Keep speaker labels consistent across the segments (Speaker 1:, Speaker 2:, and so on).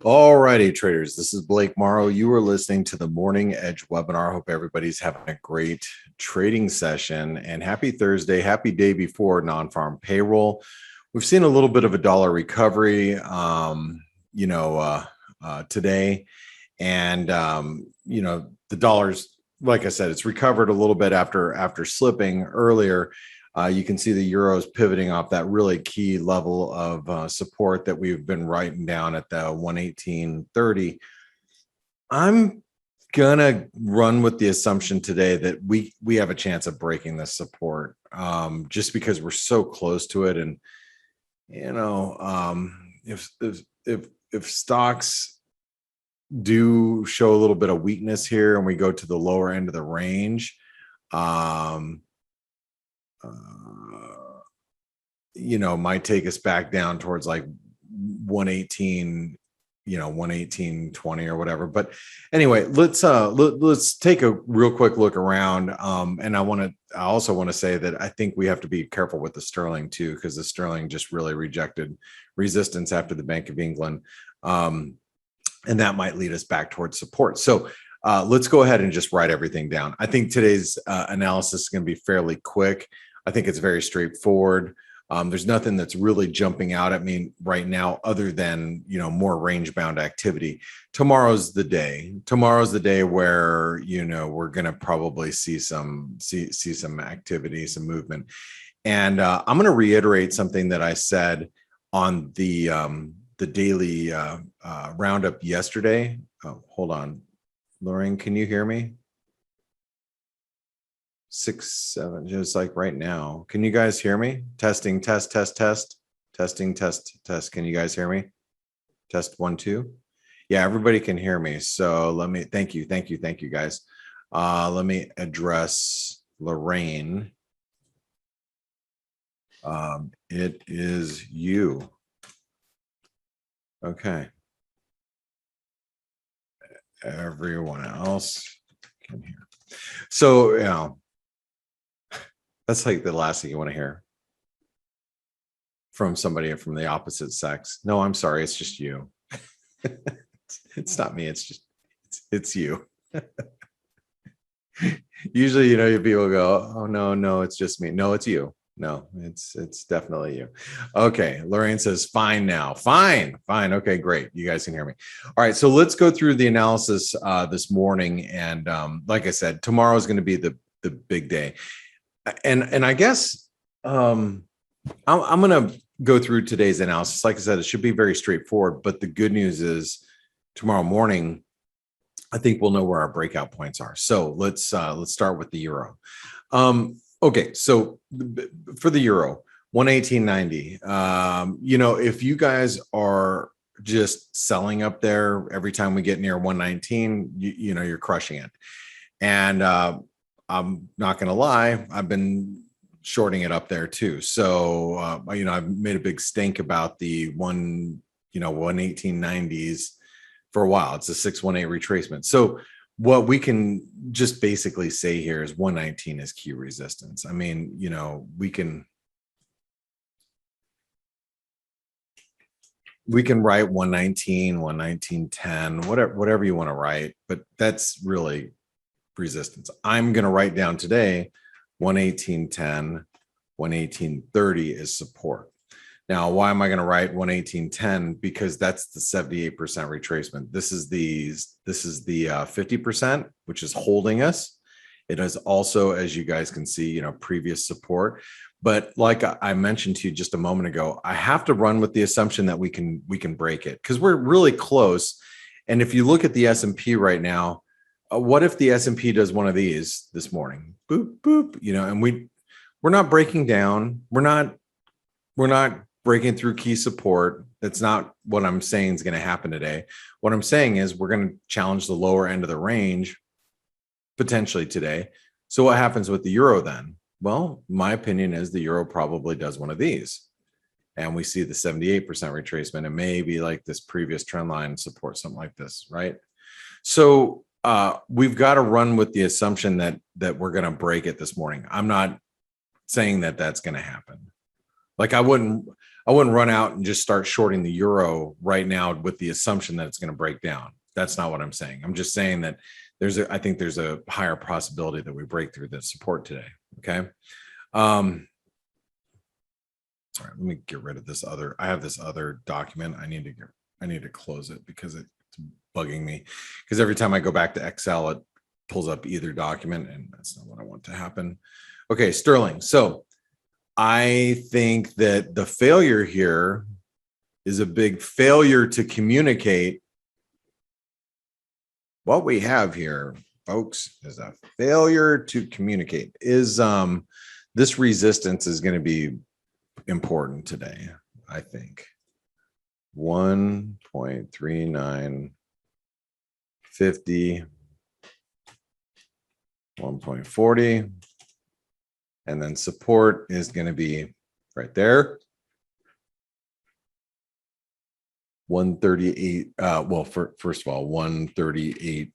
Speaker 1: All righty, traders. This is Blake Morrow. You are listening to the Morning Edge webinar. Hope everybody's having a great trading session and happy Thursday. Happy day before non-farm payroll. We've seen a little bit of a dollar recovery, today, and the dollar's, like I said, it's recovered a little bit after slipping earlier. You can see the euro's pivoting off that really key level of support that we've been writing down at the 118.30. I'm gonna run with the assumption today that we have a chance of breaking this support, just because we're so close to it. And if stocks do show a little bit of weakness here and we go to the lower end of the range, might take us back down towards like 118, 118.20 or whatever. But anyway, let's take a real quick look around. And I also want to say that I think we have to be careful with the sterling too, because the sterling just really rejected resistance after the Bank of England. And that might lead us back towards support. So let's go ahead and just write everything down. I think today's analysis is going to be fairly quick. I think it's very straightforward. There's nothing that's really jumping out at me right now other than, more range bound activity. Tomorrow's the day. Tomorrow's the day where, we're going to probably see some activity, some movement. And I'm going to reiterate something that I said on the daily roundup yesterday. Oh, hold on. Lorraine, can you hear me? 6, 7, just like right now. Can you guys hear me? Testing, test. Testing, test. Can you guys hear me? Test 1, 2. Yeah, everybody can hear me. So thank you guys. Let me address Lorraine. It is you. Okay. Everyone else can hear. So, that's like the last thing you want to hear from somebody from the opposite sex. No, I'm sorry. It's just you. It's not me. It's you. Usually, people go, oh, no, it's just me. No, it's you. No, it's definitely you. Okay. Lorraine says, fine now. Fine. Okay, great. You guys can hear me. All right. So let's go through the analysis this morning. And like I said, tomorrow is going to be the big day. And I guess I'm going to go through today's analysis. Like I said, it should be very straightforward. But the good news is tomorrow morning, I think we'll know where our breakout points are. So let's start with the euro. Okay, so for the euro, 118.90. If you guys are just selling up there every time we get near 119, you're crushing it. And I'm not going to lie, I've been shorting it up there too. So, I've made a big stink about the 118.90s for a while. It's a 618 retracement. So what we can just basically say here is 119 is key resistance. I mean, we can write 119, 119.10, whatever you want to write, but that's really resistance. I'm going to write down today 118.10, 118.30 is support. Now, why am I going to write 118.10? Because that's the 78% retracement. This is the 50%, which is holding us. It is also, as you guys can see, previous support. But like I mentioned to you just a moment ago, I have to run with the assumption that we can break it because we're really close. And if you look at the S&P right now, what if the S&P does one of these this morning? Boop, boop, and we're not breaking down. We're not breaking through key support. That's not what I'm saying is going to happen today. What I'm saying is we're going to challenge the lower end of the range potentially today. So what happens with the euro then? Well, my opinion is the euro probably does one of these. And we see the 78% retracement and maybe like this previous trend line support, something like this, right? So we've got to run with the assumption that we're going to break it this morning. I'm not saying that that's going to happen. Like I wouldn't I wouldn't run out and just start shorting the euro right now with the assumption that it's going to break down. That's not what I'm saying. I'm just saying that I think there's a higher possibility that we break through this support today. Okay. All right, let me get rid of this other. I have this other document. I need to close it because it's bugging me. Because every time I go back to Excel, it pulls up either document, and that's not what I want to happen. Okay, sterling. So I think that the failure here is a big failure to communicate. What we have here, folks, is a failure to communicate. Is this resistance is going to be important today, I think. 1.3950, 1.40, and then support is going to be right there. 138. Well, first of all, 138.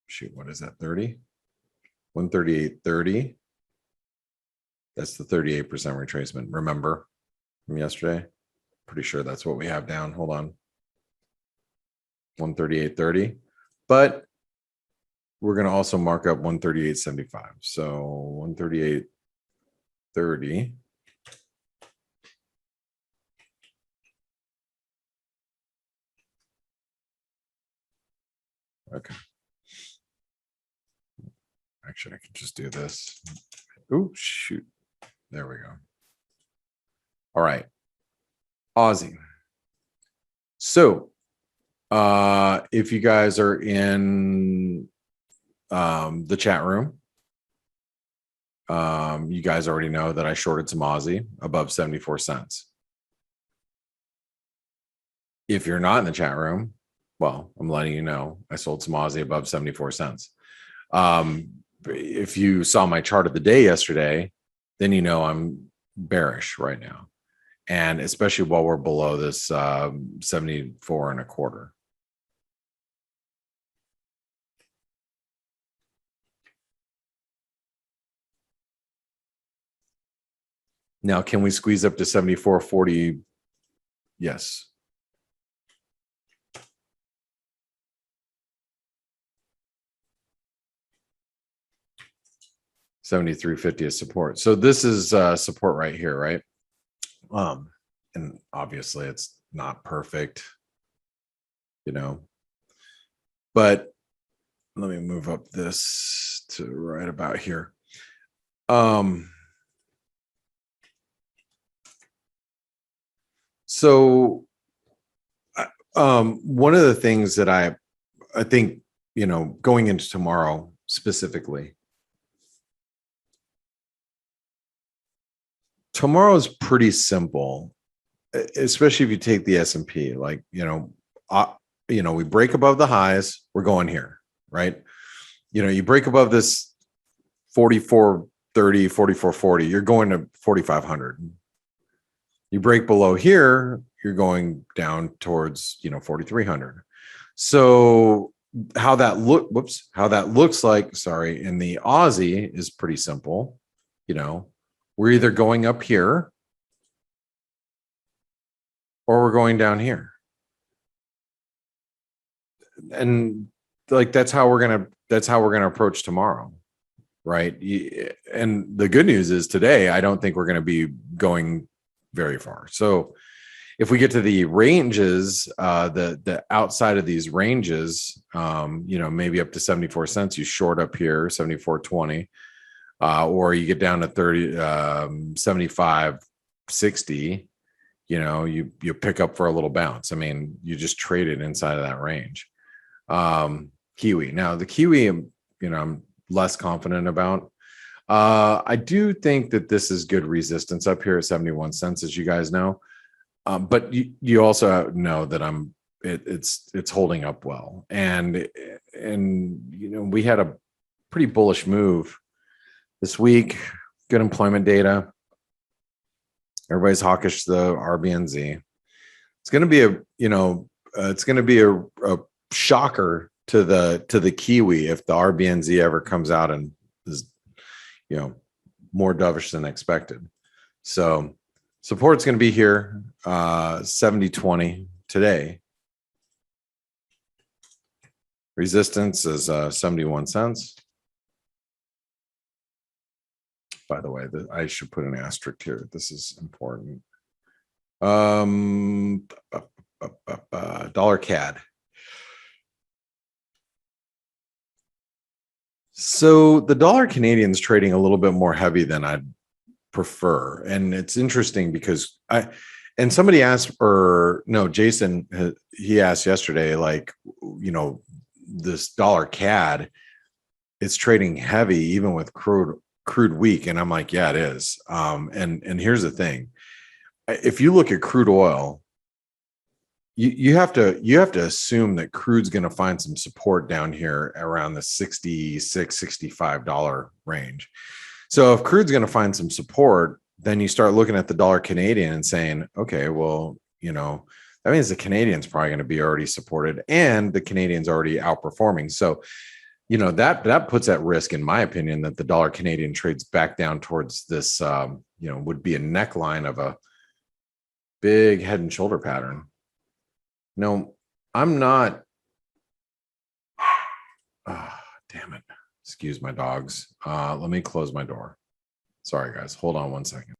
Speaker 1: Shoot, what is that? 30? 138.30. That's the 38% retracement. Remember from yesterday? Pretty sure that's what we have down. Hold on. 138.30. But we're going to also mark up 138.75. So 138.30. Okay. Actually, I can just do this. Oh, shoot. There we go. All right. Aussie. So if you guys are in the chat room, you guys already know that I shorted some Aussie above 74 cents. If you're not in the chat room, well, I'm letting you know I sold some Aussie above 74 cents. If you saw my chart of the day yesterday, then you know I'm bearish right now. And especially while we're below this 74.25. Now, can we squeeze up to 74.40? Yes. $73.50 is support. So this is support right here, right? And obviously it's not perfect, you know, but let me move up this to right about here. So one of the things that I think, you know, going into tomorrow specifically, tomorrow is pretty simple, especially if you take the S&P. Like, you know, we break above the highs, we're going here, right? You know, you break above this 44.30, 44.40, you're going to 4,500. You break below here, you're going down towards, you know, 4,300. So how that looks like, sorry, in the Aussie is pretty simple. You know, we're either going up here or we're going down here. And like, that's how we're going to approach tomorrow. Right. And the good news is today, I don't think we're going to be going very far. So if we get to the ranges, the outside of these ranges, you know, maybe up to 74 cents, you short up here, 74.20, or you get down to 75.60, you know, you pick up for a little bounce. I mean, you just traded inside of that range. Kiwi. Now the Kiwi, you know, I'm less confident about. I do think that this is good resistance up here at 71 cents, as you guys know. But you also know that it's holding up well. And you know, we had a pretty bullish move this week. Good employment data. Everybody's hawkish the RBNZ. It's going to be a shocker to the Kiwi if the RBNZ ever comes out and is, you know, more dovish than expected. So Support's going to be here, 70.20 today. Resistance is 71 cents. By the way, I should put an asterisk here. This is important. Dollar CAD. So the dollar Canadian is trading a little bit more heavy than I'd prefer. And it's interesting because somebody asked, or no, Jason, he asked yesterday, like, this dollar CAD, it's trading heavy even with crude weak. And I'm like, yeah, it is. And here's the thing. If you look at crude oil, you have to assume that crude's going to find some support down here around the $66-$65 range. So if crude's going to find some support, then you start looking at the dollar Canadian and saying, okay, well, that means the Canadian's probably going to be already supported and the Canadian's already outperforming. So, that puts at risk, in my opinion, that the dollar Canadian trades back down towards this, would be a neckline of a big head and shoulder pattern. No, I'm not. Damn it. Excuse my dogs. Let me close my door. Sorry, guys. Hold on one second.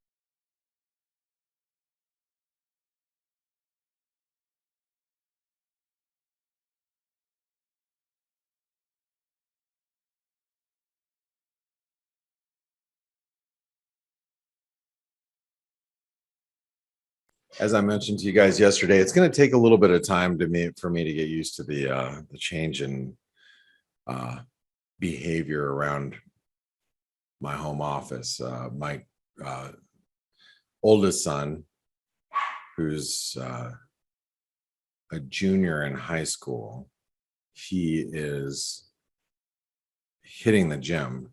Speaker 1: As I mentioned to you guys yesterday, it's going to take a little bit of time for me to get used to the change in behavior around my home office. My oldest son, who's a junior in high school, he is hitting the gym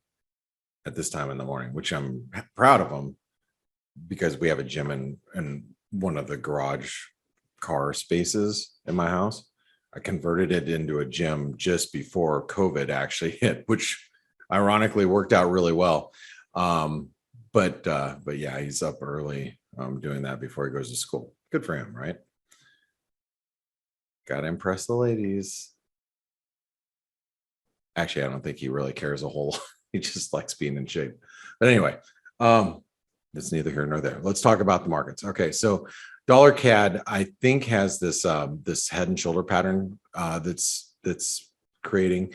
Speaker 1: at this time in the morning, which I'm proud of him because we have a gym in one of the garage car spaces in my house. I converted it into a gym just before COVID actually hit, which ironically worked out really well. But yeah, he's up early doing that before he goes to school. Good for him, right? Gotta impress the ladies. Actually, I don't think he really cares a whole lot. He just likes being in shape. But anyway, it's neither here nor there. Let's talk about the markets. Okay, so dollar CAD, I think, has this this head and shoulder pattern that's creating.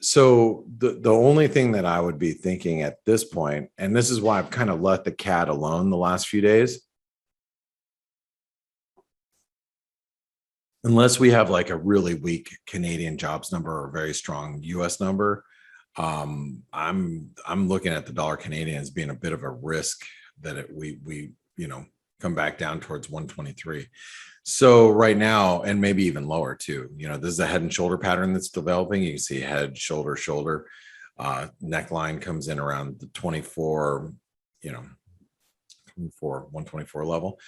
Speaker 1: So the only thing that I would be thinking at this point, and this is why I've kind of let the CAD alone the last few days, unless we have like a really weak Canadian jobs number or a very strong US number, I'm looking at the dollar Canadian as being a bit of a risk that we come back down towards 123. So right now, and maybe even lower too, this is a head and shoulder pattern that's developing. You can see head, shoulder, shoulder. Neckline comes in around the 24, 124 level.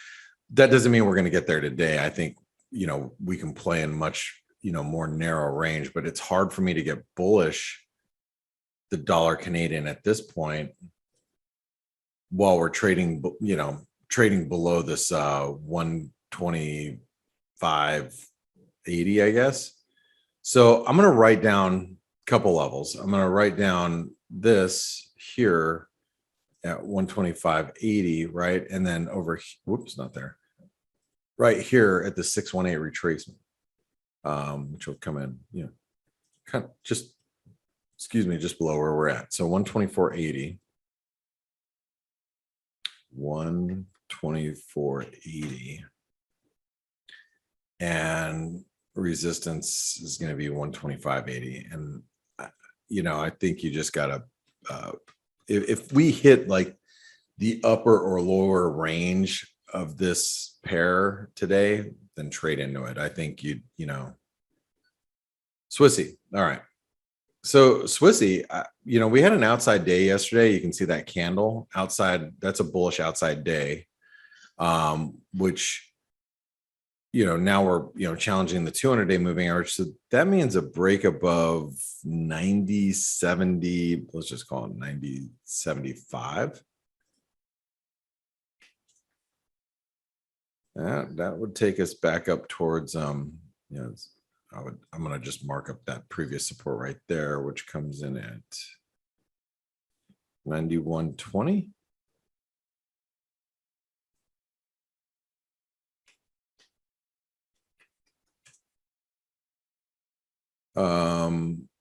Speaker 1: That doesn't mean we're going to get there today. I think, we can play in much, more narrow range, but it's hard for me to get bullish the dollar Canadian at this point while we're trading below this 125.80, I guess. So I'm going to write down a couple levels. I'm going to write down this here at 125.80, right? And then over, whoops, not there. Right here at the 618 retracement, which will come in, kind of just below where we're at. So 124.80, 124.80, and resistance is going to be 125.80. And I think you just gotta if we hit like the upper or lower range of this pair today, then trade into it. I think Swissy. All right. So Swissy, we had an outside day yesterday. You can see that candle outside. That's a bullish outside day, which, now we're, challenging the 200-day moving average. So that means a break above 90.70. Let's just call it 90.75. That would take us back up towards I'm gonna just mark up that previous support right there, which comes in at 91.20.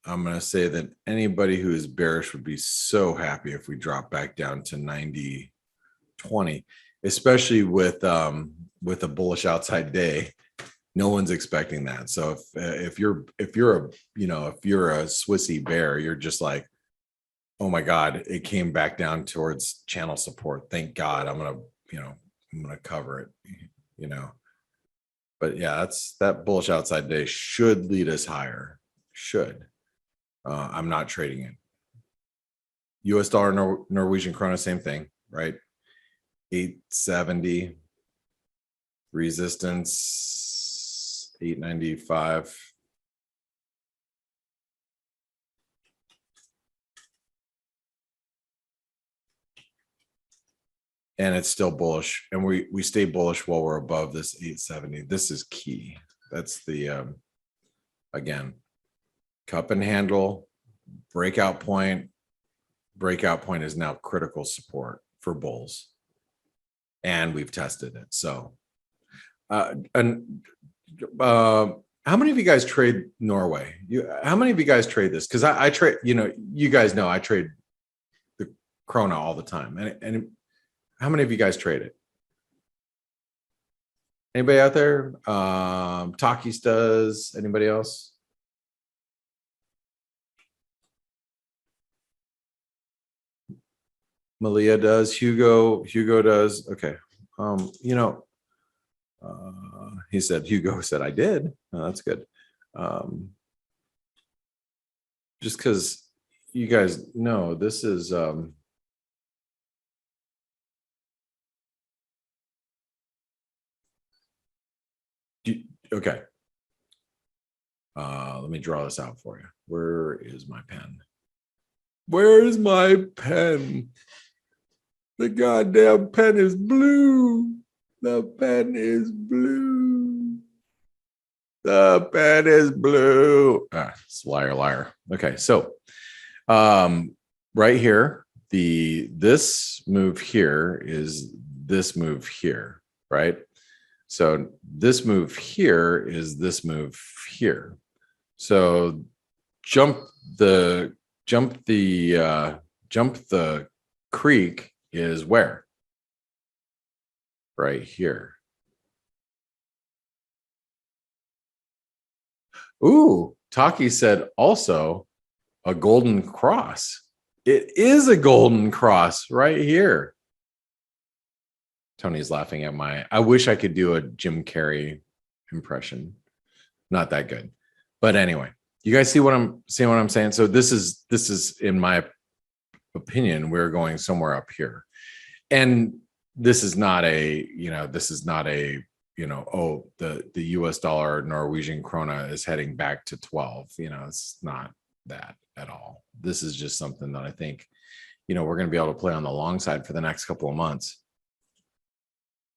Speaker 1: I'm going to say that anybody who is bearish would be so happy if we drop back down to 90.20, especially with a bullish outside day. No one's expecting that. So if you're a Swissy bear, you're just like, oh my God, it came back down towards channel support. Thank God. I'm going to cover it, But yeah, that bullish outside day should lead us higher. Should. I'm not trading it. US dollar, Norwegian krona, same thing, right? 870 resistance, 895. And it's still bullish, and we stay bullish while we're above this 870. This is key. That's the again, cup and handle, breakout point. Breakout point is now critical support for bulls, and we've tested it. So how many of you guys trade Norway? How many of you guys trade this? Because I trade, you guys know I trade the krona all the time. And how many of you guys trade it? Anybody out there? Takis does. Anybody else? Malia does. Hugo does. Okay. He said, Hugo said, I did. Oh, that's good. Just because you guys know, this is, okay. Let me draw this out for you. Where is my pen? Where's my pen? The goddamn pen is blue. The pen is blue. The pen is blue. It's liar. Okay, so right here, this move here is this move here, right? So this move here is this move here. So jump the creek is where? Right here. Ooh, Taki said also a golden cross. It is a golden cross right here. Tony's laughing at I wish I could do a Jim Carrey impression. Not that good. But anyway, you guys see what I'm saying? So this is in my opinion, we're going somewhere up here. And this is not the US dollar, Norwegian krona is heading back to 12. It's not that at all. This is just something that I think, we're going to be able to play on the long side for the next couple of months.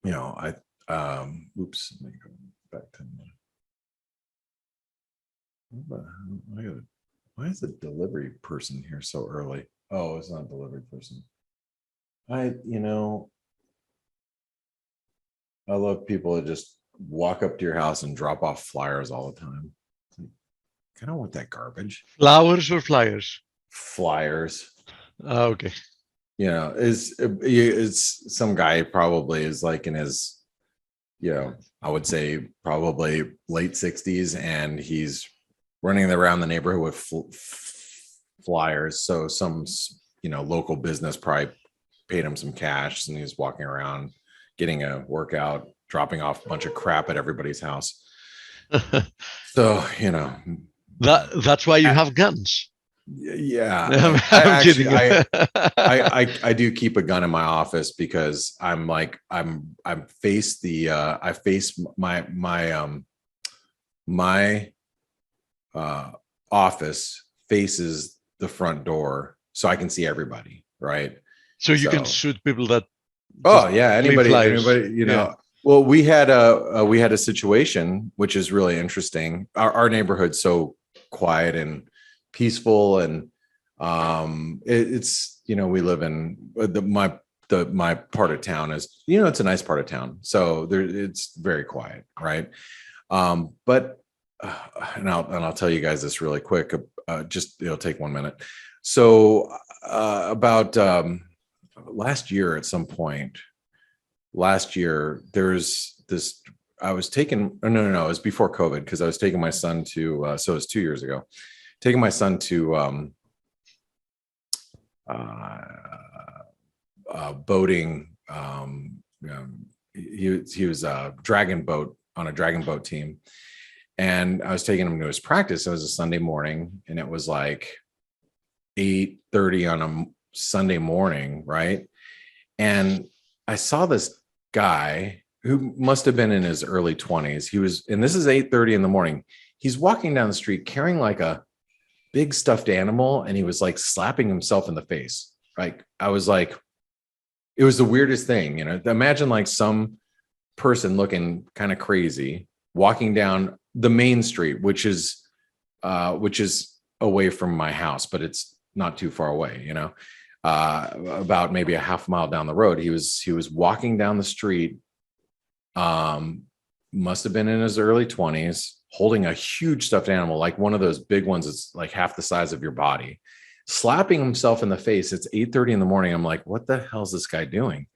Speaker 1: Oops, let me go back to why is the delivery person here so early? Oh, it's not a delivery person. I love people that just walk up to your house and drop off flyers all the time. I don't want that garbage.
Speaker 2: Flowers or flyers?
Speaker 1: Flyers.
Speaker 2: Okay.
Speaker 1: It's some guy probably is like in his, I would say probably late 60s, and he's running around the neighborhood with flyers. So some, local business probably paid him some cash, and he's walking around getting a workout, dropping off a bunch of crap at everybody's house. So,
Speaker 2: that's why you have guns.
Speaker 1: Yeah, I do keep a gun in my office because I face my office faces the front door, so I can see everybody, right?
Speaker 2: So you can shoot people that.
Speaker 1: Oh yeah, anybody, Well, we had a situation which is really interesting. Our neighborhood's so quiet and peaceful, and it's we live in my part of town is it's a nice part of town, so it's very quiet, right? But and I'll tell you guys this really quick. Just it'll take 1 minute. So about last year, at some point last year, there's this. I was taking. Oh, no, it was before COVID, because I was taking my son to. So it was 2 years ago. Taking my son to boating. He was a dragon boat on a dragon boat team, and I was taking him to his practice. It was a Sunday morning, and it was like 8:30 on a Sunday morning, right? And I saw this guy who must have been in his early 20s. And this is 8:30 in the morning. He's walking down the street carrying like a big stuffed animal, and he was like slapping himself in the face. Like, I was like, it was the weirdest thing, Imagine like some person looking kind of crazy walking down the main street, which is away from my house, but it's not too far away, about maybe a half mile down the road. He was walking down the street. Must have been in his early 20s, holding a huge stuffed animal, like one of those big ones that's like half the size of your body, slapping himself in the face. It's 8:30 in the morning. I'm like, what the hell is this guy doing?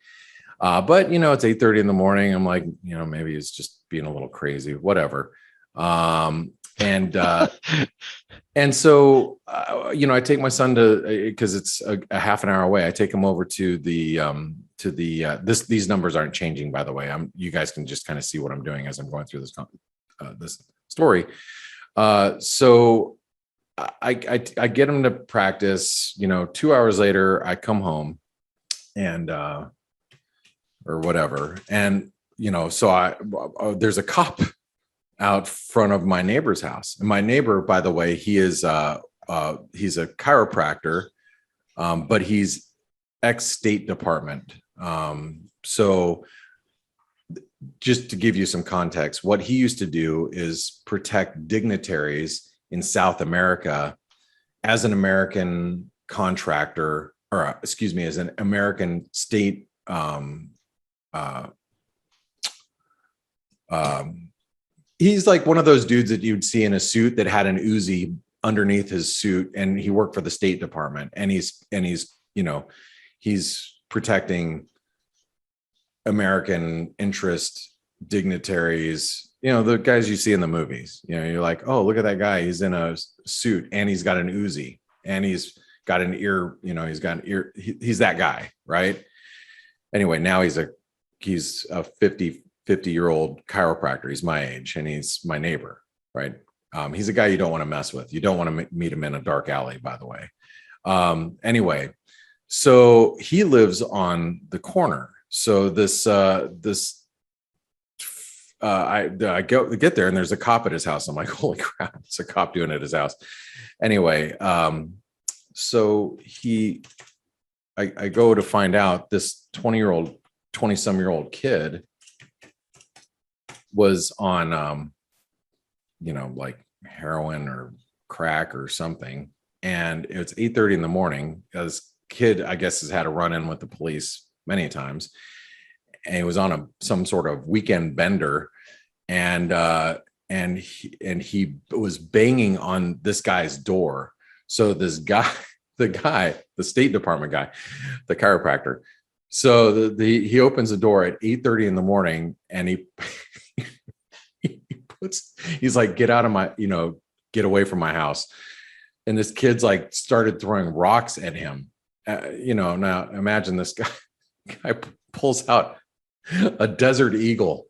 Speaker 1: But it's 8:30 in the morning. I'm like, maybe he's just being a little crazy, whatever. And so, I take my son because it's a half an hour away. I take him over to these numbers aren't changing, by the way. You guys can just kind of see what I'm doing as I'm going through this story. So I get him to practice, 2 hours later, I come home and, or whatever. And, so there's a cop out front of my neighbor's house. And my neighbor, by the way, he's a chiropractor, but he's ex-State Department. So just to give you some context, what he used to do is protect dignitaries in South America as an American contractor, or excuse me, as an American state he's like one of those dudes that you'd see in a suit that had an Uzi underneath his suit, and he worked for the State Department, and he's protecting American interest dignitaries, the guys you see in the movies. You're like, oh, look at that guy. He's in a suit and he's got an Uzi and he's got an ear, he's got an ear. He's that guy, right? Anyway, now he's a 50-year-old chiropractor. He's my age and he's my neighbor, right? He's a guy you don't want to mess with. You don't want to meet him in a dark alley, by the way. Anyway, so he lives on the corner. So I get there and there's a cop at his house. I'm like, holy crap, it's a cop doing it at his house. Anyway, so I go to find out this 20-some-year-old kid was on, like heroin or crack or something. And it's 8:30 in the morning. This kid, I guess, has had a run-in with the police many times. And he was on some sort of weekend bender. And he was banging on this guy's door. So this guy, the State Department guy, the chiropractor. So he opens the door at 8:30 in the morning, and he's like, get out of my, get away from my house. And this kid's like started throwing rocks at him. Now imagine this guy pulls out a Desert Eagle.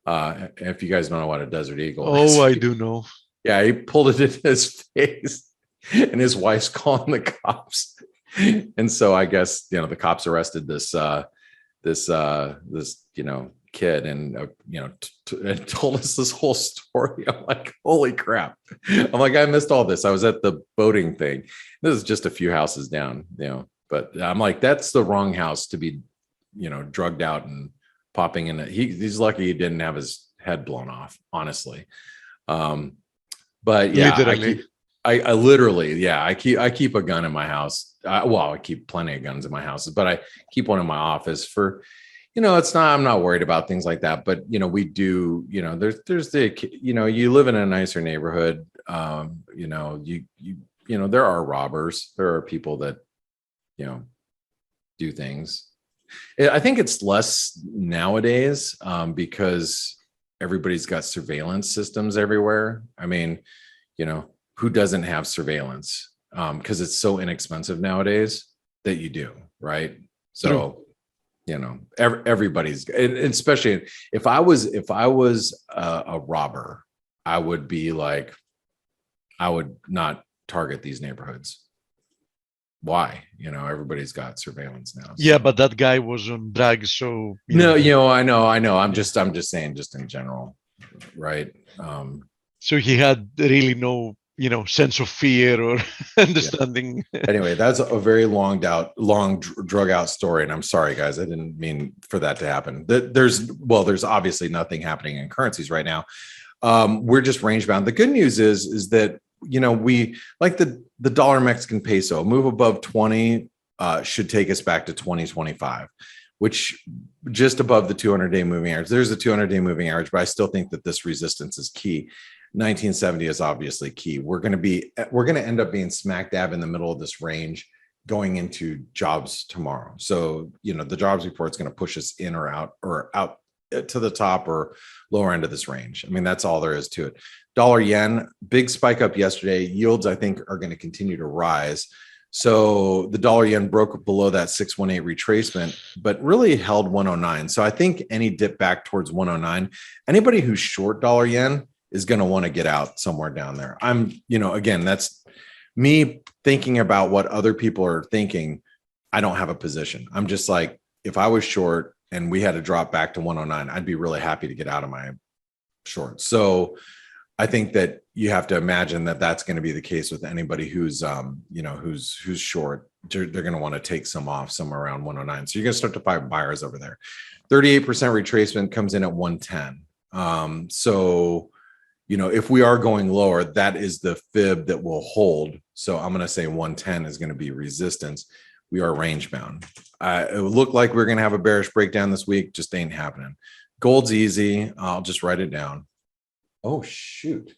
Speaker 1: If you guys don't know what a Desert Eagle is.
Speaker 2: Oh, I do know.
Speaker 1: Yeah, he pulled it in his face, and his wife's calling the cops. And so I guess, the cops arrested this kid and, and told us this whole story. I'm like, holy crap. I'm like, I missed all this. I was at the boating thing. This is just a few houses down, but I'm like, that's the wrong house to be, drugged out and popping in. He's lucky he didn't have his head blown off, honestly. But yeah,
Speaker 2: Literally.
Speaker 1: I literally, yeah, I keep a gun in my house. Well, I keep plenty of guns in my house, but I keep one in my office for, I'm not worried about things like that. But, we do, there's you live in a nicer neighborhood. There are robbers. There are people that, do things. I think it's less nowadays because everybody's got surveillance systems everywhere. I mean, who doesn't have surveillance? Because it's so inexpensive nowadays that you do, right? So, everybody's, and especially if I was a robber, I would be like, I would not target these neighborhoods. Why? Everybody's got surveillance now.
Speaker 2: Yeah, but that guy was on drugs, so
Speaker 1: I know. I'm just saying, just in general, right?
Speaker 2: So he had really no, sense of fear or understanding.
Speaker 1: Anyway, that's a very long drug out story, and I'm sorry, guys. I didn't mean for that to happen. There's obviously nothing happening in currencies right now. We're just range bound. The good news is that we like the dollar Mexican peso move above 20 should take us back to 2025, which just above the 200-day moving average. There's a 200-day moving average, but I still think that this resistance is key. 1970 is obviously key. We're going to end up being smack dab in the middle of this range going into jobs tomorrow. So, the jobs report is going to push us in or out to the top or lower end of this range. I mean, that's all there is to it. Dollar yen, big spike up yesterday. Yields, I think, are going to continue to rise. So the dollar yen broke below that 618 retracement, but really held 109. So I think any dip back towards 109, anybody who's short dollar yen is going to want to get out somewhere down there. I'm, again, that's me thinking about what other people are thinking. I don't have a position. I'm just like, if I was short and we had to drop back to 109, I'd be really happy to get out of my short. So I think that you have to imagine that that's going to be the case with anybody who's, who's short. They're going to want to take some off somewhere around 109. So you're going to start to find buyers over there. 38% retracement comes in at 110. So, if we are going lower, that is the fib that will hold. So I'm going to say 110 is going to be resistance. We are range bound. It would look like we're going to have a bearish breakdown this week. Just ain't happening. Gold's easy. I'll just write it down. Oh, shoot.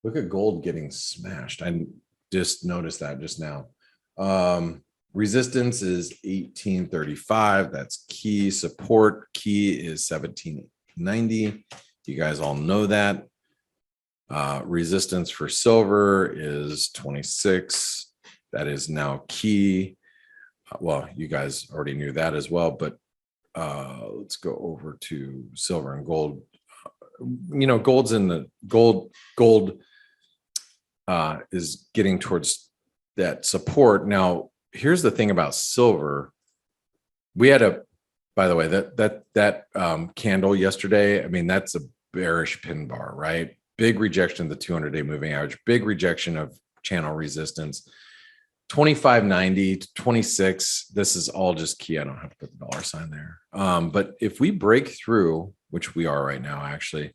Speaker 1: Look at gold getting smashed. I just noticed that just now. Resistance is 1835. That's key. Support key is 1790. You guys all know that. Resistance for silver is 26. That is now key. Well, you guys already knew that as well, but let's go over to silver and gold. Gold's in the gold is getting towards that support. Now, here's the thing about silver. We had by the way, that candle yesterday, I mean, that's a bearish pin bar, right? Big rejection of the 200-day moving average, big rejection of channel resistance. 2590 to 26. This is all just key. I don't have to put the dollar sign there. But if we break through, which we are right now, actually,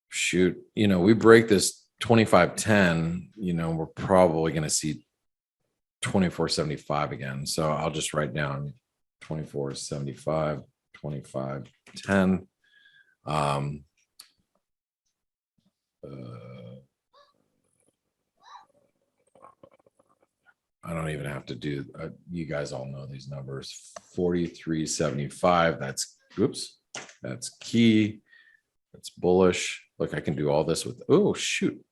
Speaker 1: shoot, we break this 2510, we're probably going to see 2475 again. So I'll just write down 2475, 2510. I don't even have to do, you guys all know these numbers. 4375, that's key. That's bullish. Look, I can do all this with, oh, shoot.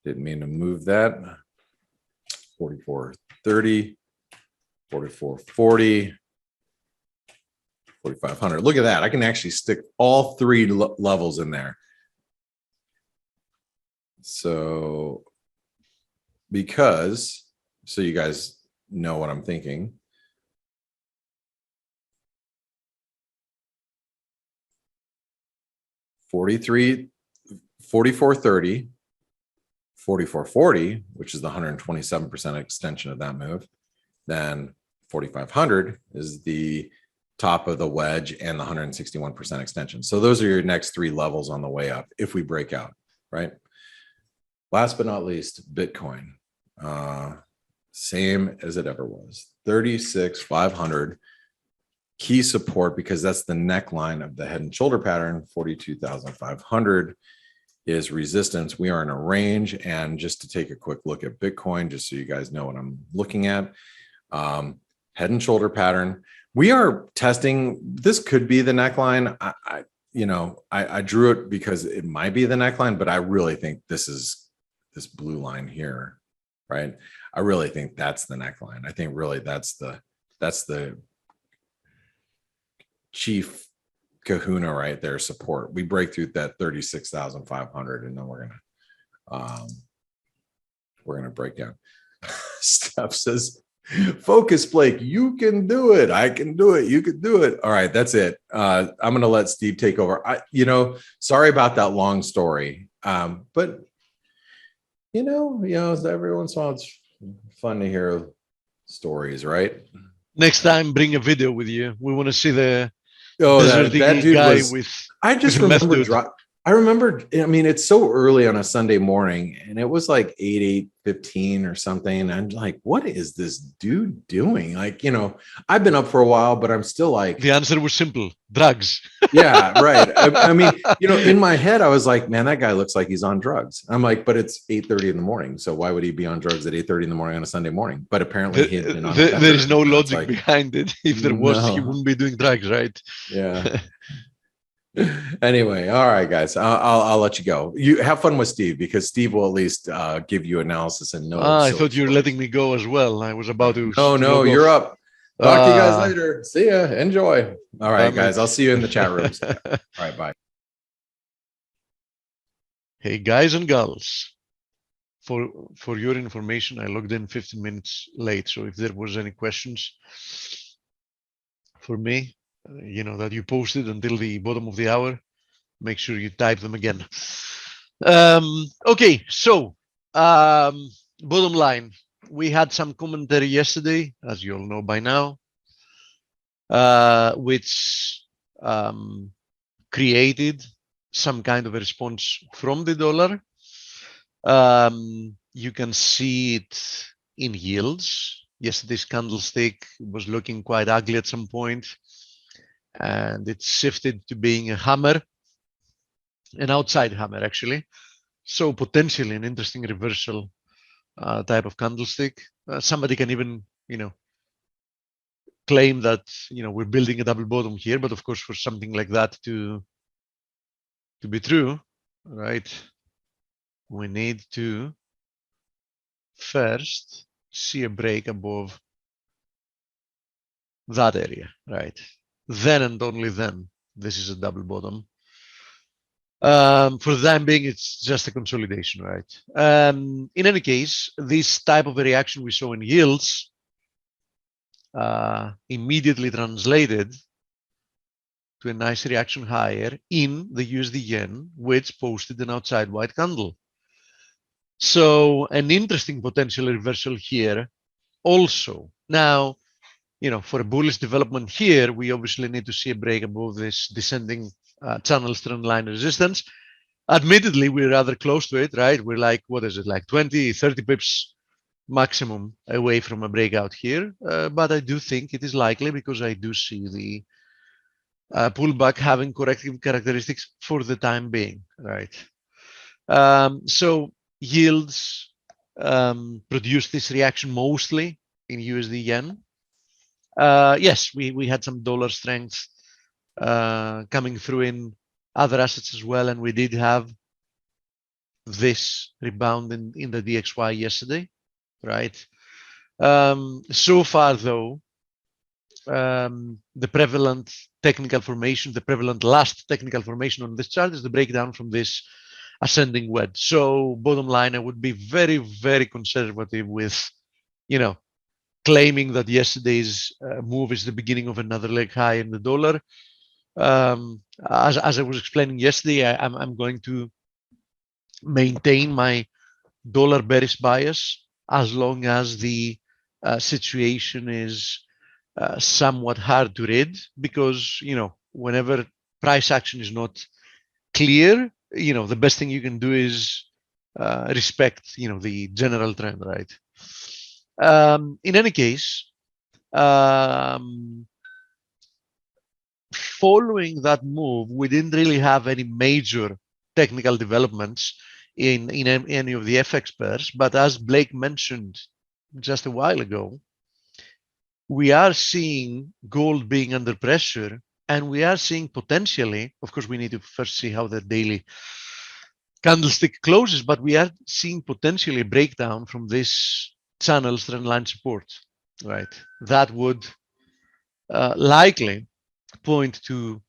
Speaker 1: Didn't mean to move that. 4430, 4440, 4500. Look at that. I can actually stick all three levels in there. So so you guys know what I'm thinking. $44.30, 44.40, which is the 127% extension of that move, then 4,500 is the top of the wedge and the 161% extension. So those are your next three levels on the way up if we break out, right? Last but not least, Bitcoin. Same as it ever was. 36,500 key support, because that's the neckline of the head and shoulder pattern. 42,500 is resistance. We are in a range. And just to take a quick look at Bitcoin, just so you guys know what I'm looking at, head and shoulder pattern. We are testing. This could be the neckline. I drew it because it might be the neckline, but I really think this is this blue line here, right? I really think that's the neckline. I think really that's the chief kahuna right there, support. We break through that 36,500 and then we're gonna break down. Steph says, focus, Blake, you can do it. I can do it. You can do it. All right, that's it. I'm gonna let Steve take over. Sorry about that long story. But every once in a while it's fun to hear stories, right?
Speaker 2: Next time, bring a video with you. We want to see the
Speaker 1: that dude
Speaker 2: guy
Speaker 1: was.
Speaker 2: with.
Speaker 1: I just remember. I mean, it's so early on a Sunday morning, and it was like 8:15 or something. I'm like, what is this dude doing? Like, I've been up for a while, but I'm still like.
Speaker 2: The answer was simple: drugs.
Speaker 1: Yeah, right. I mean, in my head, I was like, man, that guy looks like he's on drugs. I'm like, but it's 8:30 in the morning. So why would he be on drugs at 8:30 in the morning on a Sunday morning? But apparently he had been on
Speaker 2: there is no logic behind it. If there was, he wouldn't be doing drugs, right?
Speaker 1: Yeah. Anyway, all right, guys, I'll let you go. You have fun with Steve, because Steve will at least give you analysis and notes.
Speaker 2: I thought you were letting me go as well. I was about to.
Speaker 1: No, you're up. Talk to you guys later. See ya. Enjoy. All right, guys. I'll see you in the chat rooms. All right, bye.
Speaker 2: Hey, guys and girls. For your information, I logged in 15 minutes late. So if there was any questions for me, that you posted until the bottom of the hour, make sure you type them again. Okay, so bottom line, we had some commentary yesterday, as you all know by now, which created some kind of a response from the dollar. You can see it in yields. Yesterday's candlestick was looking quite ugly at some point, and it shifted to being a hammer, an outside hammer actually. So potentially an interesting reversal type of candlestick. Somebody can even, claim that, we're building a double bottom here, but of course for something like that to be true, right, we need to first see a break above that area, right? Then and only then, this is a double bottom. For the time being, it's just a consolidation, right? In any case, this type of a reaction we saw in yields immediately translated to a nice reaction higher in the USD yen, which posted an outside white candle. So an interesting potential reversal here also. Now, for a bullish development here, we obviously need to see a break above this descending channel trend line resistance. Admittedly, we're rather close to it, right? We're like, what is it, like 20, 30 pips maximum away from a breakout here. But I do think it is likely, because I do see the pullback having corrective characteristics for the time being, right? So yields produce this reaction mostly in USD yen. Yes, we had some dollar strength coming through in other assets as well, and we did have this rebound in the DXY yesterday, right? So far though, the prevalent technical formation, the prevalent last technical formation on this chart is the breakdown from this ascending wedge. So bottom line, I would be very, very conservative with, claiming that yesterday's move is the beginning of another leg high in the dollar. As I was explaining yesterday, I'm going to maintain my dollar bearish bias as long as the situation is somewhat hard to read because, whenever price action is not clear, the best thing you can do is respect, the general trend, right? In any case, following that move, we didn't really have any major technical developments in any of the FX pairs. But as Blake mentioned just a while ago, we are seeing gold being under pressure, and we are seeing potentially, of course, we need to first see how the daily candlestick closes, but we are seeing potentially a breakdown from this channel's trend line support, right? That would likely point to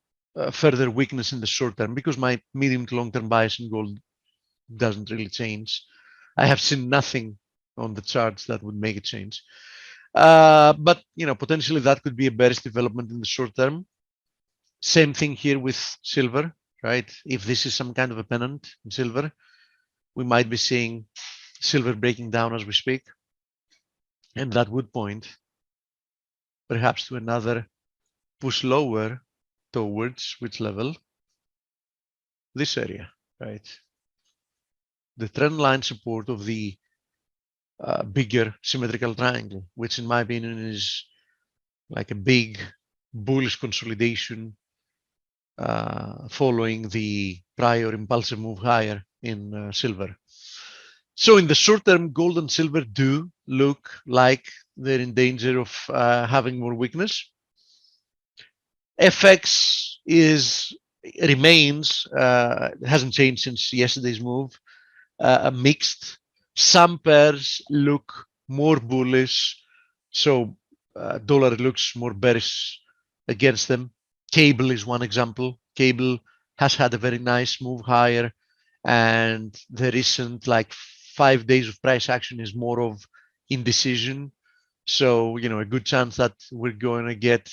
Speaker 2: further weakness in the short term because my medium to long term bias in gold doesn't really change. I have seen nothing on the charts that would make it change. But potentially that could be a bearish development in the short term. Same thing here with silver, right? If this is some kind of a pennant in silver, we might be seeing silver breaking down as we speak. And that would point perhaps to another push lower towards which level? This area, right? The trend line support of the bigger symmetrical triangle, which in my opinion is like a big bullish consolidation following the prior impulsive move higher in silver. So in the short term, gold and silver do look like they're in danger of having more weakness. FX remains, hasn't changed since yesterday's move, mixed. Some pairs look more bullish, so dollar looks more bearish against them. Cable is one example. Cable has had a very nice move higher, and the recent 5 days of price action is more of indecision. So, a good chance that we're going to get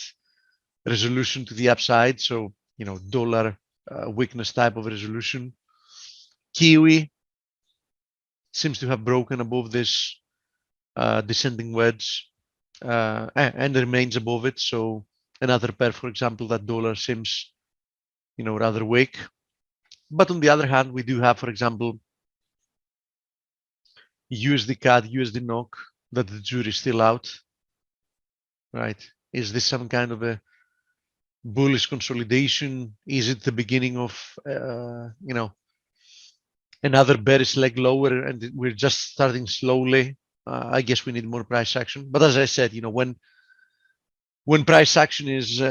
Speaker 2: resolution to the upside. So, dollar weakness type of resolution. Kiwi seems to have broken above this descending wedge and remains above it. So another pair, for example, that dollar seems, rather weak. But on the other hand, we do have, for example, USD CAD, USD NOK, that the jury is still out, right? Is this some kind of a bullish consolidation? Is it the beginning of, another bearish leg lower, and we're just starting slowly? I guess we need more price action. But as I said, when price action is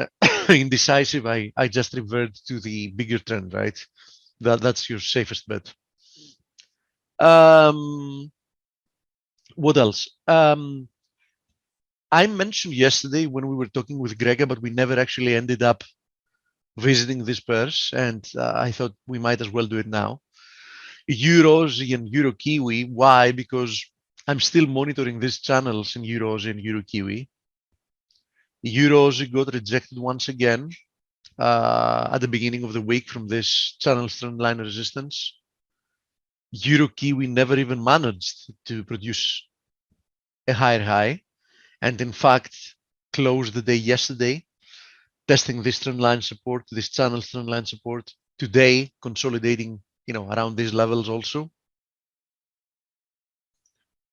Speaker 2: indecisive, I just revert to the bigger trend, right? That's your safest bet. What else? I mentioned yesterday when we were talking with Grega, but we never actually ended up visiting these pairs, and I thought we might as well do it now. EUROSI and Euro Kiwi. Why? Because I'm still monitoring these channels in EUROSI and Euro Kiwi. EUROSI got rejected once again at the beginning of the week from this channel trend line resistance. Euro Kiwi never even managed to produce a higher high, and in fact closed the day yesterday testing this trend line support, this channel trend line support. Today consolidating, around these levels also.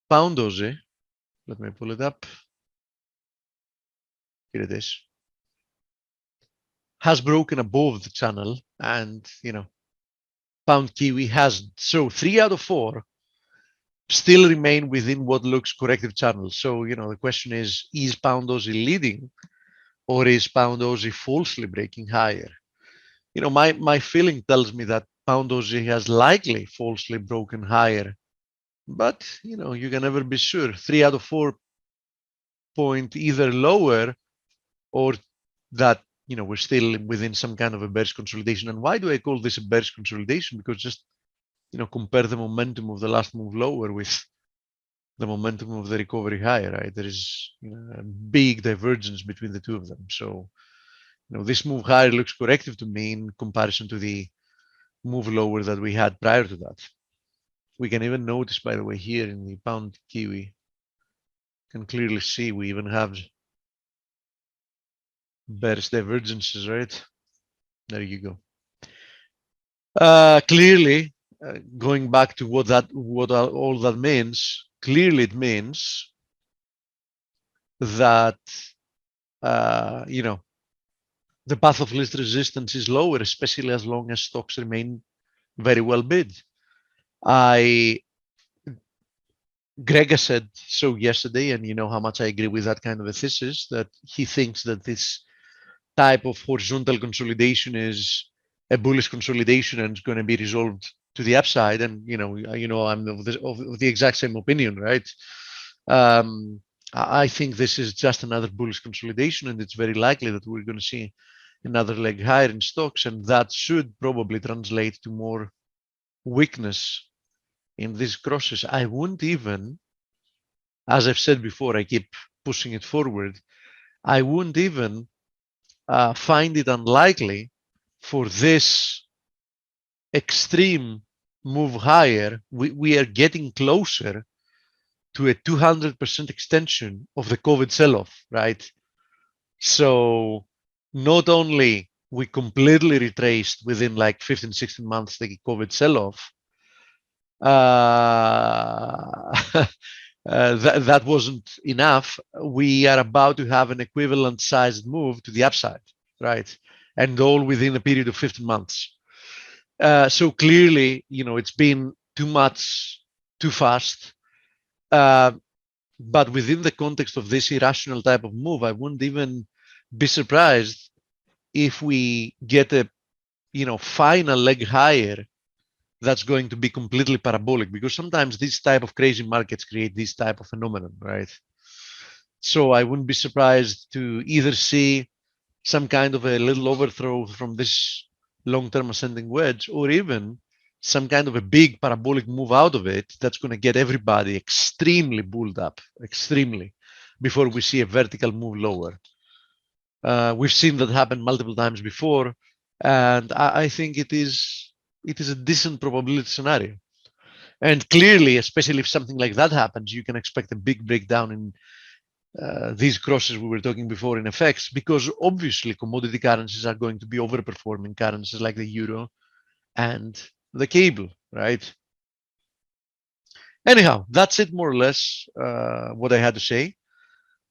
Speaker 2: Pound Aussie, let me pull it up. Here it is. Has broken above the channel, and Pound Kiwi hasn't. So 3 out of 4 still remain within what looks corrective channel. So the question is Pound Aussie leading, or is Pound Aussie falsely breaking higher? My feeling tells me that Pound Aussie has likely falsely broken higher, but you can never be sure. 3 out of 4 point either lower, or that we're still within some kind of a bearish consolidation. And why do I call this a bearish consolidation? Because just compare the momentum of the last move lower with the momentum of the recovery higher, right? There is a big divergence between the two of them. So this move higher looks corrective to me in comparison to the move lower that we had prior to that. We can even notice, by the way, here in the Pound Kiwi, can clearly see we even have bearish divergences, right? There you go. Clearly, going back to what all that means, clearly it means that the path of least resistance is lower, especially as long as stocks remain very well bid. Gregor said so yesterday, and you know how much I agree with that kind of a thesis, that he thinks that this type of horizontal consolidation is a bullish consolidation and it's going to be resolved to the upside. And I'm of the exact same opinion, right? I think this is just another bullish consolidation, and it's very likely that we're going to see another leg higher in stocks, and that should probably translate to more weakness in these crosses. I wouldn't even, as I've said before, I keep pushing it forward. I wouldn't even find it unlikely for this extreme move higher. We are getting closer to a 200% extension of the COVID sell-off, right? So not only we completely retraced within like 15, 16 months the COVID sell-off, that wasn't enough. We are about to have an equivalent sized move to the upside, right? And all within a period of 15 months. So clearly, it's been too much, too fast. But within the context of this irrational type of move, I wouldn't even be surprised if we get a final leg higher that's going to be completely parabolic, because sometimes these type of crazy markets create this type of phenomenon, right? So I wouldn't be surprised to either see some kind of a little overthrow from this long-term ascending wedge, or even some kind of a big parabolic move out of it that's going to get everybody extremely bulled up, extremely, before we see a vertical move lower. We've seen that happen multiple times before, and I think it is a decent probability scenario. And clearly, especially if something like that happens, you can expect a big breakdown in these crosses we were talking before in FX, because obviously commodity currencies are going to be overperforming currencies like the euro and the cable, right? Anyhow, that's it more or less what I had to say.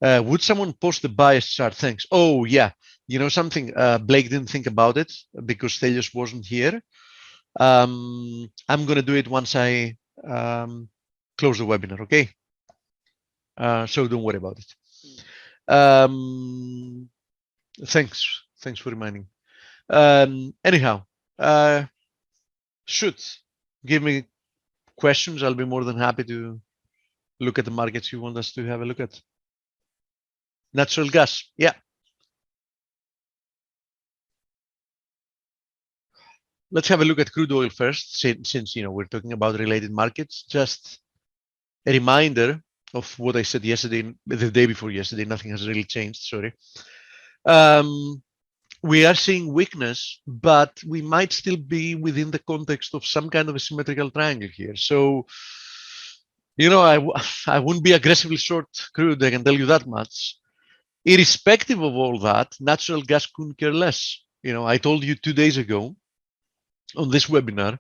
Speaker 2: Would someone post the bias chart? Thanks. Oh, yeah. You know something? Blake didn't think about it because Stelios wasn't here. I'm going to do it once I close the webinar, okay? So don't worry about it. Thanks for reminding. Anyhow, shoot, give me questions. I'll be more than happy to look at the markets you want us to have a look at. Natural gas, yeah. Let's have a look at crude oil first, since we're talking about related markets. Just a reminder of what I said yesterday, the day before yesterday. Nothing has really changed. Sorry. We are seeing weakness, but we might still be within the context of some kind of a symmetrical triangle here. So, I wouldn't be aggressively short crude, I can tell you that much. Irrespective of all that, natural gas couldn't care less. I told you 2 days ago on this webinar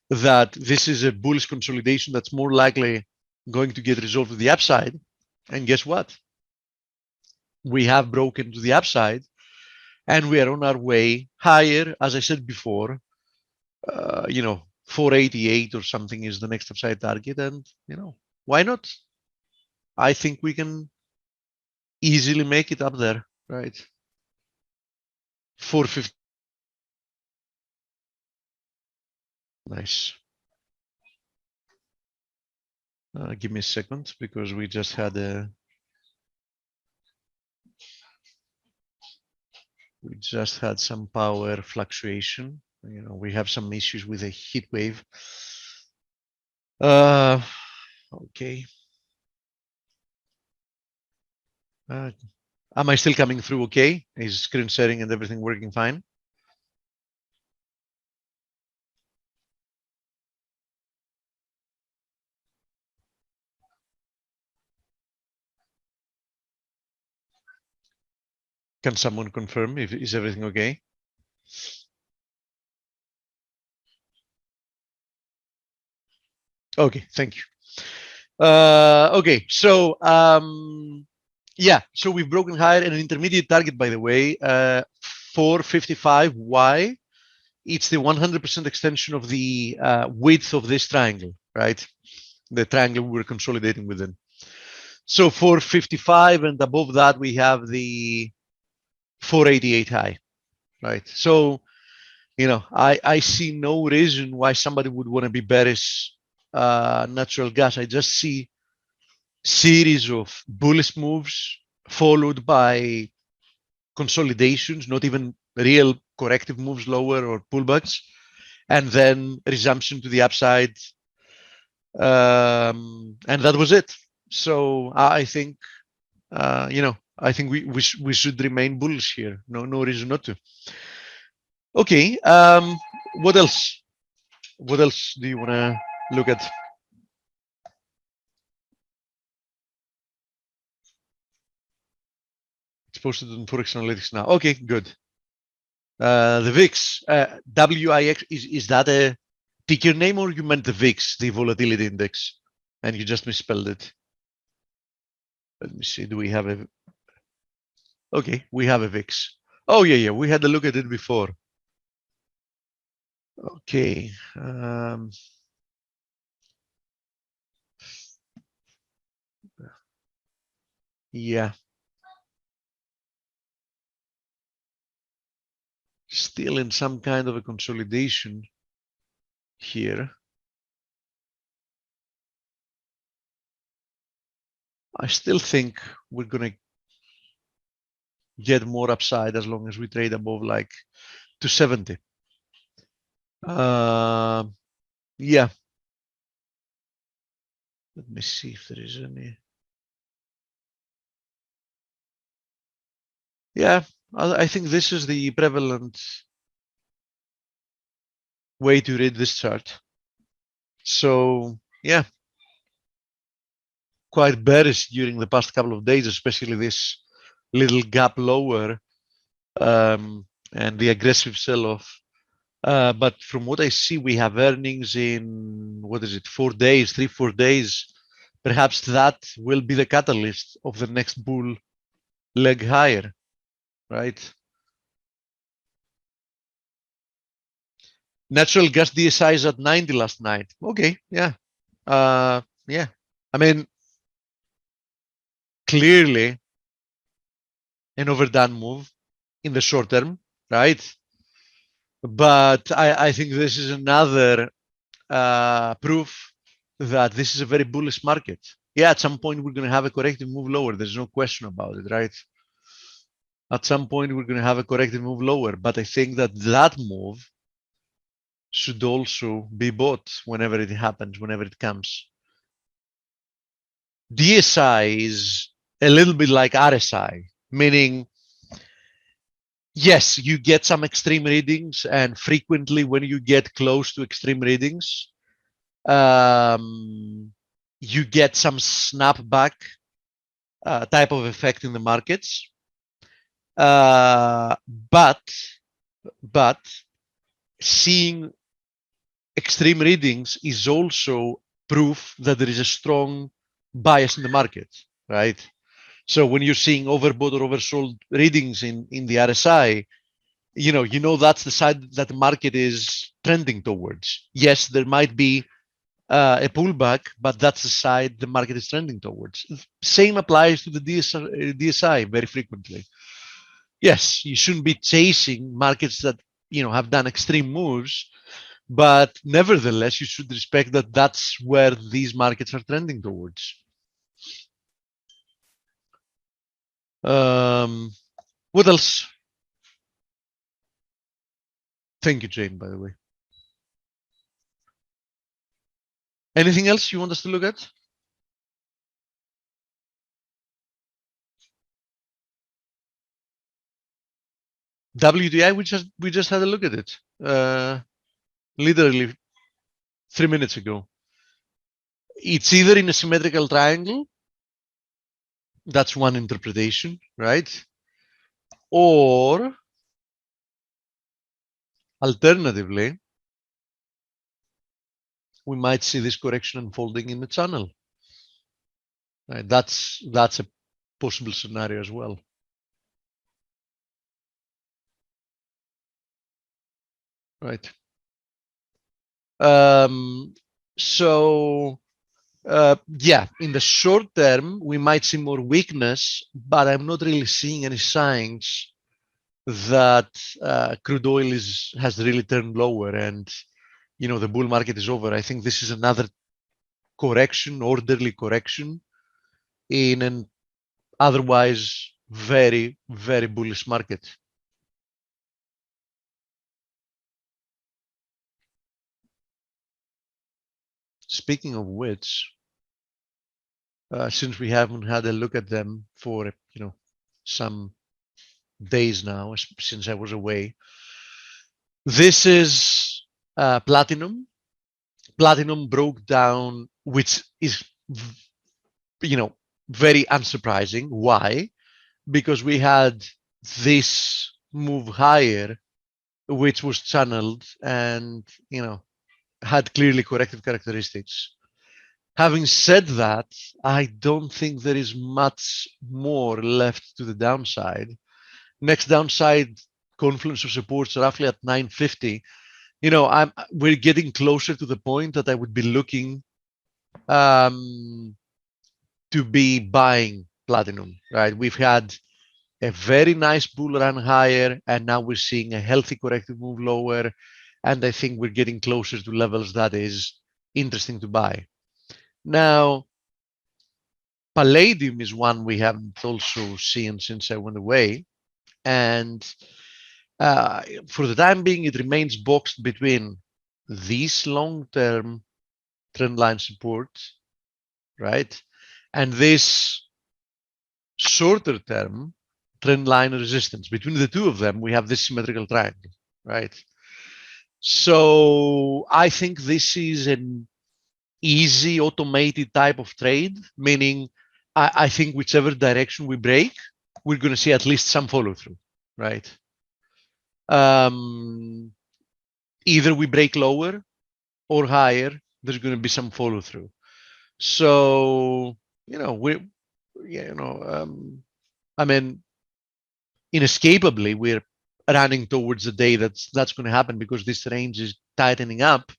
Speaker 2: that this is a bullish consolidation that's more likely going to get resolved to the upside. And guess what? We have broken to the upside, and we are on our way higher. As I said before, 488 or something is the next upside target, and why not? I think we can easily make it up there, right? 450. Nice. Give me a second, because we just had some power fluctuation. We have some issues with a heat wave. Okay. Am I still coming through okay? Is screen sharing and everything working fine? Can someone confirm if is everything okay? Okay, thank you. Okay, so yeah, so we've broken higher and an intermediate target, by the way, 455. Why? It's the 100% extension of the width of this triangle, right? The triangle we're consolidating within. So 455, and above that we have the 488 high, right? So, you know, I see no reason why somebody would want to be bearish natural gas. I just see series of bullish moves followed by consolidations, not even real corrective moves lower or pullbacks, and then resumption to the upside. And that was it. So I think, you know, I think we should remain bullish here. No reason not to. Okay. What else? What else do you want to look at? It's posted on ForexAnalytix now. Okay, good. The VIX, WIX, is that a ticker name or you meant the VIX, the volatility index, and you just misspelled it? Let me see. Do we have a? Okay, we have a VIX. Oh yeah, we had a look at it before. Okay. Yeah. Still in some kind of a consolidation here. I still think we're going to get more upside as long as we trade above like 270. Yeah. Let me see if there is any. Yeah, I think this is the prevalent way to read this chart. So yeah, quite bearish during the past couple of days, especially this little gap lower and the aggressive sell-off. But from what I see, we have earnings in, what is it, 4 days, 3-4 days. Perhaps that will be the catalyst of the next bull leg higher, right? Natural gas DSI is at 90 last night. Okay, yeah. Yeah. I mean, clearly an overdone move in the short term, right? But I think this is another proof that this is a very bullish market. Yeah, at some point we're going to have a corrective move lower. There's no question about it, right? At some point we're going to have a corrective move lower, but I think that that move should also be bought whenever it happens, whenever it comes. DSI is a little bit like RSI, meaning, yes, you get some extreme readings, and frequently when you get close to extreme readings, you get some snapback type of effect in the markets. But seeing extreme readings is also proof that there is a strong bias in the market, right? So when you're seeing overbought or oversold readings in the RSI, you know that's the side that the market is trending towards. Yes, there might be a pullback, but that's the side the market is trending towards. Same applies to the DSI very frequently. Yes, you shouldn't be chasing markets that have done extreme moves, but nevertheless, you should respect that that's where these markets are trending towards. What else? Thank you, Jane, by the way. Anything else you want us to look at? WDI, we just had a look at it. Literally 3 minutes ago. It's either in a symmetrical triangle. That's one interpretation, right? Or alternatively, we might see this correction unfolding in the channel. Right? That's a possible scenario as well. Right. So yeah, in the short term, we might see more weakness, but I'm not really seeing any signs that crude oil has really turned lower and the bull market is over. I think this is another correction, orderly correction in an otherwise very, very bullish market. Speaking of which, since we haven't had a look at them for some days now, since I was away, this is platinum. Platinum broke down, which is very unsurprising. Why? Because we had this move higher, which was channeled and had clearly corrective characteristics. Having said that, I don't think there is much more left to the downside. Next downside confluence of supports roughly at 950. We're getting closer to the point that I would be looking to be buying platinum, right? We've had a very nice bull run higher, and now we're seeing a healthy corrective move lower. And I think we're getting closer to levels that is interesting to buy. Now, palladium is one we haven't also seen since I went away. And for the time being, it remains boxed between these long-term trendline support, right? And this shorter term trendline resistance. Between the two of them, we have this symmetrical triangle, right? So I think this is an easy automated type of trade, meaning I think whichever direction we break, we're going to see at least some follow through, right? Either we break lower or higher, there's going to be some follow through. So, I mean, inescapably, we're running towards the day that's going to happen because this range is tightening up,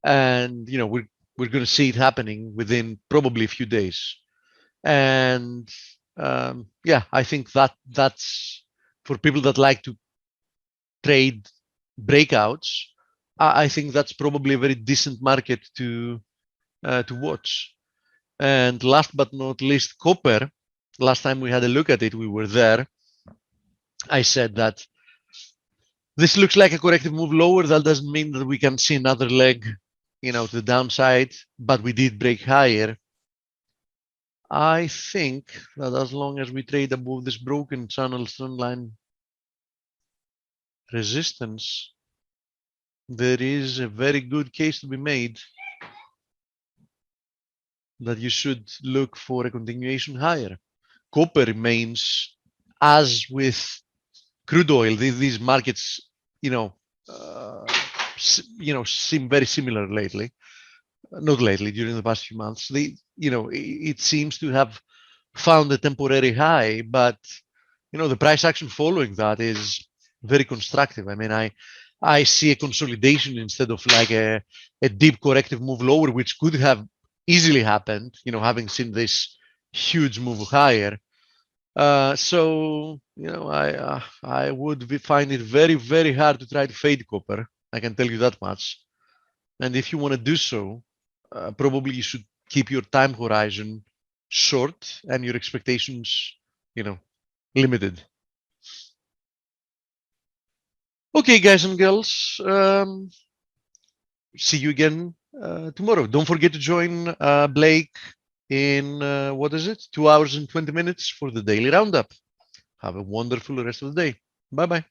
Speaker 2: and we're going to see it happening within probably a few days. And yeah, I think that's for people that like to trade breakouts. I think that's probably a very decent market to watch. And last but not least, copper. Last time we had a look at it, we were there. I said that this looks like a corrective move lower. That doesn't mean that we can see another leg, to the downside, but we did break higher. I think that as long as we trade above this broken channel trendline resistance, there is a very good case to be made that you should look for a continuation higher. Copper remains, as with crude oil, these markets, seem very similar lately. Not lately, during the past few months. It seems to have found a temporary high, but the price action following that is very constructive. I mean, I see a consolidation instead of like a deep corrective move lower, which could have easily happened, having seen this huge move higher. So I would find it very, very hard to try to fade copper. I can tell you that much. And if you want to do so, probably you should keep your time horizon short and your expectations, limited. Okay, guys and girls, see you again tomorrow. Don't forget to join Blake in, 2 hours and 20 minutes for the daily roundup. Have a wonderful rest of the day. Bye-bye.